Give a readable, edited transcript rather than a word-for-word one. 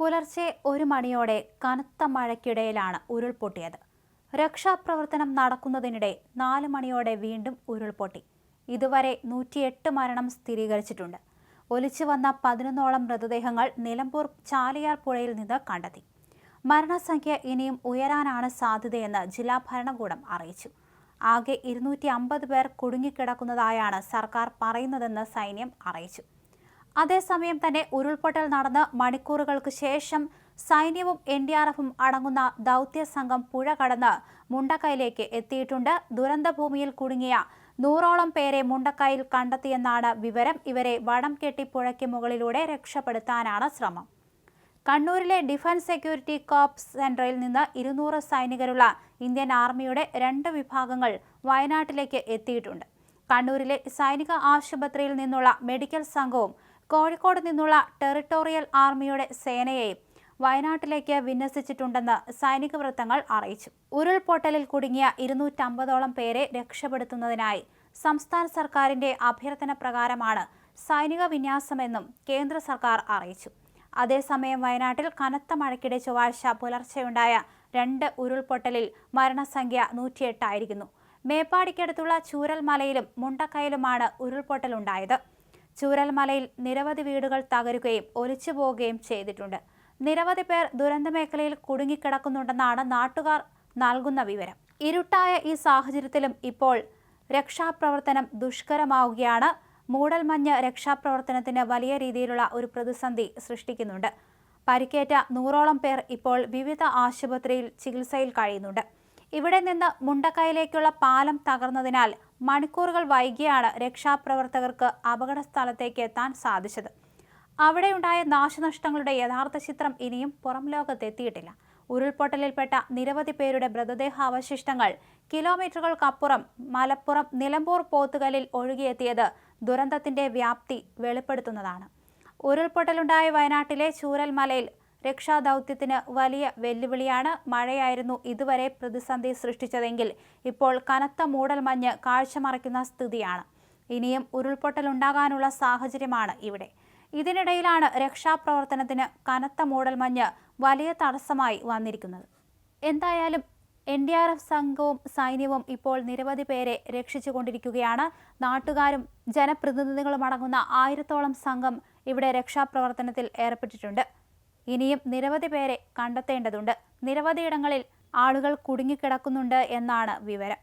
പുലർച്ചെ 1 മണിയോടെ കനത്ത മഴയ്ക്കിടയിലാണ് ഉരുൾപൊട്ടിയത്. രക്ഷാപ്രവർത്തനം നടക്കുന്നതിനിടെ 4 മണിയോടെ വീണ്ടും ഉരുൾപൊട്ടി. ഇതുവരെ 108 മരണം സ്ഥിരീകരിച്ചിട്ടുണ്ട്. ഒലിച്ചു വന്ന 11ഓളം മൃതദേഹങ്ങൾ നിലമ്പൂർ ചാലിയാർ പുഴയിൽ നിന്ന് കണ്ടെത്തി. മരണസംഖ്യ ഇനിയും ഉയരാനാണ് സാധ്യതയെന്ന് ജില്ലാ ഭരണകൂടം അറിയിച്ചു. ആകെ 250 പേർ കുടുങ്ങിക്കിടക്കുന്നതായാണ് സർക്കാർ പറയുന്നതെന്ന് സൈന്യം അറിയിച്ചു. അതേസമയം തന്നെ ഉരുൾപൊട്ടൽ നടന്ന് മണിക്കൂറുകൾക്ക് ശേഷം സൈന്യവും NDRFും അടങ്ങുന്ന ദൗത്യ സംഘം പുഴ കടന്ന് മുണ്ടക്കൈയിലേക്ക് എത്തിയിട്ടുണ്ട്. ദുരന്തഭൂമിയിൽ കുടുങ്ങിയ 100ഓളം പേരെ മുണ്ടക്കൈയിൽ കണ്ടെത്തിയെന്നാണ് വിവരം. ഇവരെ വടം കെട്ടി പുഴയ്ക്ക് മുകളിലൂടെ രക്ഷപ്പെടുത്താനാണ് ശ്രമം. കണ്ണൂരിലെ ഡിഫൻസ് സെക്യൂരിറ്റി കോർപ്സ് സെന്ററിൽ നിന്ന് 200 സൈനികരുള്ള ഇന്ത്യൻ ആർമിയുടെ 2 വിഭാഗങ്ങൾ വയനാട്ടിലേക്ക് എത്തിയിട്ടുണ്ട്. കണ്ണൂരിലെ സൈനിക ആശുപത്രിയിൽ നിന്നുള്ള മെഡിക്കൽ സംഘവും കോഴിക്കോട് നിന്നുള്ള ടെറിട്ടോറിയൽ ആർമിയുടെ സേനയെയും വയനാട്ടിലേക്ക് വിന്യസിച്ചിട്ടുണ്ടെന്ന് സൈനിക വൃത്തങ്ങൾ അറിയിച്ചു. ഉരുൾപൊട്ടലിൽ കുടുങ്ങിയ 250ഓളം പേരെ രക്ഷപ്പെടുത്തുന്നതിനായി സംസ്ഥാന സർക്കാരിന്റെ അഭ്യർത്ഥന പ്രകാരമാണ് സൈനിക വിന്യാസമെന്നും കേന്ദ്ര സർക്കാർ അറിയിച്ചു. അതേസമയം വയനാട്ടിൽ കനത്ത മഴയ്ക്കിടെ ചൊവ്വാഴ്ച പുലർച്ചെയുണ്ടായ 2 ഉരുൾപൊട്ടലിൽ മരണസംഖ്യ 108 ആയിരിക്കുന്നു. മേപ്പാടിക്കടുത്തുള്ള ചൂരൽമലയിലും മുണ്ടക്കൈയിലുമാണ് ഉരുൾപൊട്ടലുണ്ടായത്. ചൂരൽമലയിൽ നിരവധി വീടുകൾ തകരുകയും ഒലിച്ചുപോവുകയും ചെയ്തിട്ടുണ്ട്. നിരവധി പേർ ദുരന്തമേഖലയിൽ കുടുങ്ങിക്കിടക്കുന്നുണ്ടെന്നാണ് നാട്ടുകാർ നൽകുന്ന വിവരം. ഇരുട്ടായ ഈ സാഹചര്യത്തിലും ഇപ്പോൾ രക്ഷാപ്രവർത്തനം ദുഷ്കരമാവുകയാണ്. മൂടൽമഞ്ഞ് രക്ഷാപ്രവർത്തനത്തിന് വലിയ രീതിയിലുള്ള ഒരു പ്രതിസന്ധി സൃഷ്ടിക്കുന്നുണ്ട്. പരിക്കേറ്റ 100ഓളം പേർ ഇപ്പോൾ വിവിധ ആശുപത്രിയിൽ ചികിത്സയിൽ കഴിയുന്നുണ്ട്. ഇവിടെ നിന്ന് മുണ്ടക്കൈയിലേക്കുള്ള പാലം തകർന്നതിനാൽ മണിക്കൂറുകൾ വൈകിയാണ് രക്ഷാപ്രവർത്തകർക്ക് അപകട സ്ഥലത്തേക്ക് എത്താൻ സാധിച്ചത്. അവിടെയുണ്ടായ നാശനഷ്ടങ്ങളുടെ യഥാർത്ഥ ചിത്രം ഇനിയും പുറം ലോകത്തെത്തിയിട്ടില്ല. ഉരുൾപൊട്ടലിൽപ്പെട്ട നിരവധി പേരുടെ മൃതദേഹാവശിഷ്ടങ്ങൾ കിലോമീറ്ററുകൾക്കപ്പുറം മലപ്പുറം നിലമ്പൂർ പോത്തുകലിൽ ഒഴുകിയെത്തിയത് ദുരന്തത്തിന്റെ വ്യാപ്തി വെളിപ്പെടുത്തുന്നതാണ്. ഉരുൾപൊട്ടലുണ്ടായ വയനാട്ടിലെ ചൂരൽമലയിൽ രക്ഷാദൗത്യത്തിന് വലിയ വെല്ലുവിളിയാണ്. മഴയായിരുന്നു ഇതുവരെ പ്രതിസന്ധി സൃഷ്ടിച്ചതെങ്കിൽ ഇപ്പോൾ കനത്ത മൂടൽമഞ്ഞ് കാഴ്ചമറയ്ക്കുന്ന സ്ഥിതിയാണ്. ഇനിയും ഉരുൾപൊട്ടലുണ്ടാകാനുള്ള സാഹചര്യമാണ് ഇവിടെ. ഇതിനിടയിലാണ് രക്ഷാപ്രവർത്തനത്തിന് കനത്ത മൂടൽമഞ്ഞ് വലിയ തടസ്സമായി വന്നിരിക്കുന്നത്. എന്തായാലും NDRF സംഘവും സൈന്യവും ഇപ്പോൾ നിരവധി പേരെ രക്ഷിച്ചുകൊണ്ടിരിക്കുകയാണ്. നാട്ടുകാരും ജനപ്രതിനിധികളും അടങ്ങുന്ന 1000ഓളം സംഘം ഇവിടെ രക്ഷാപ്രവർത്തനത്തിൽ ഏർപ്പെട്ടിട്ടുണ്ട്. ഇനിയും നിരവധി പേരെ കണ്ടെത്തേണ്ടതുണ്ട്. നിരവധിയിടങ്ങളിൽ ആളുകൾ കുടുങ്ങിക്കിടക്കുന്നുണ്ട് എന്നാണ് വിവരം.